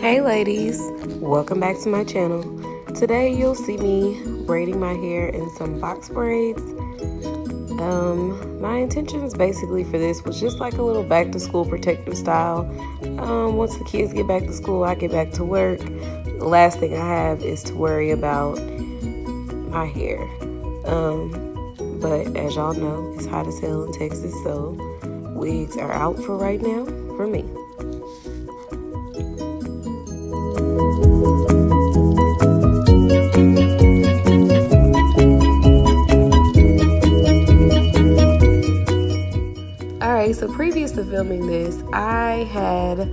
Hey ladies, welcome back to my channel. Today you'll see me braiding my hair in some box braids. My intentions basically for this was just like a little back to school protective style. Once the kids get back to school, I get back to work. The last thing I have is to worry about my hair. But as y'all know, it's hot as hell in Texas, so wigs are out for right now for me. Alright, so previous to filming this, I had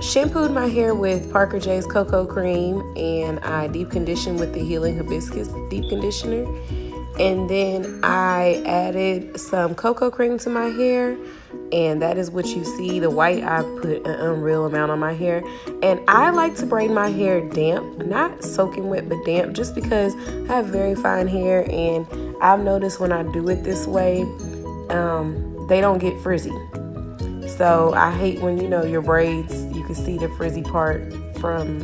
shampooed my hair with Parker J's Coco cream and I deep conditioned with the Healing Hibiscus deep conditioner. And then I added some cocoa cream to my hair, and that is what you see. The white, I put an unreal amount on my hair. And I like to braid my hair damp, not soaking wet, but damp, just because I have very fine hair, and I've noticed when I do it this way, they don't get frizzy. So I hate when, your braids, you can see the frizzy part from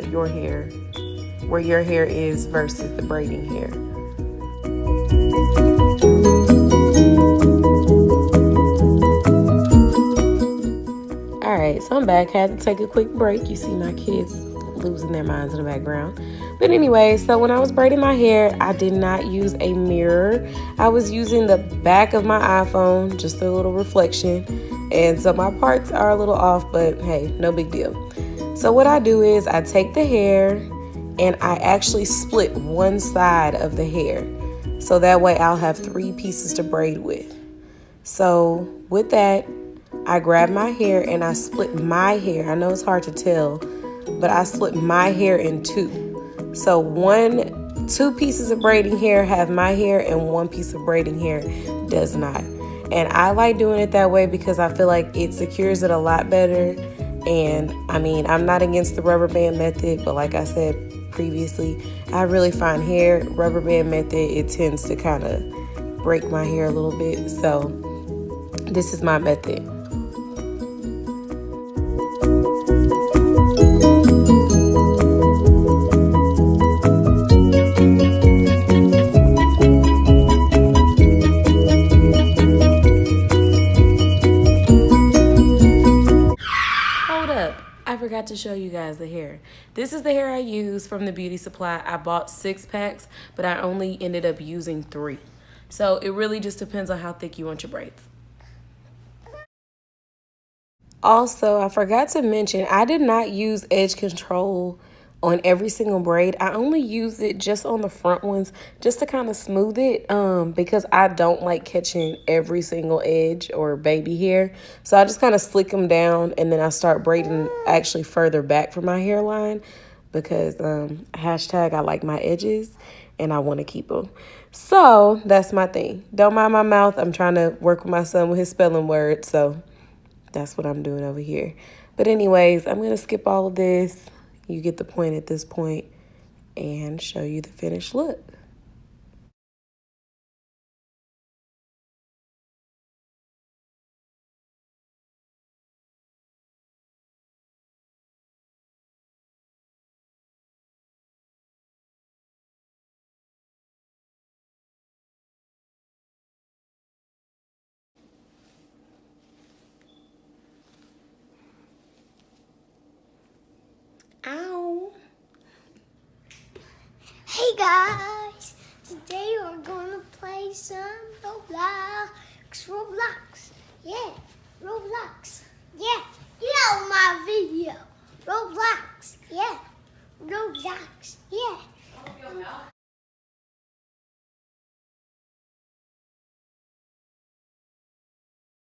your hair, where your hair is versus the braiding hair. Alright, so I'm back. Had to take a quick break. You see my kids losing their minds in the background. But anyway, so when I was braiding my hair, I did not use a mirror. I was using the back of my iPhone, just a little reflection. And so my parts are a little off, but hey, no big deal. So what I do is I take the hair and I actually split one side of the hair. So that way I'll have 3 pieces to braid with. So with that, I grab my hair and I split my hair. I know it's hard to tell, but I split my hair in 2. So 2 pieces of braiding hair have my hair and 1 piece of braiding hair does not. And I like doing it that way because I feel like it secures it a lot better. And I mean, I'm not against the rubber band method, but like I said previously, I really find rubber band method, it tends to kind of break my hair a little bit. So this is my method. I forgot to show you guys the hair. This is the hair I use from the beauty supply. I bought 6 packs, but I only ended up using 3. So it really just depends on how thick you want your braids. Also, I forgot to mention, I did not use edge control on every single braid. I only used it just on the front ones, just to kind of smooth it, because I don't like catching every single edge or baby hair. So I just kind of slick them down, and then I start braiding actually further back from my hairline because hashtag I like my edges and I want to keep them. So that's my thing. Don't mind my mouth. I'm trying to work with my son with his spelling words, so that's what I'm doing over here. But anyways, I'm going to skip all of this. You get the point at this point and show you the finished look. Ow. Hey guys, today we're gonna play some Roblox, yeah, Roblox, yeah, get out my video, Roblox, yeah, Roblox, yeah.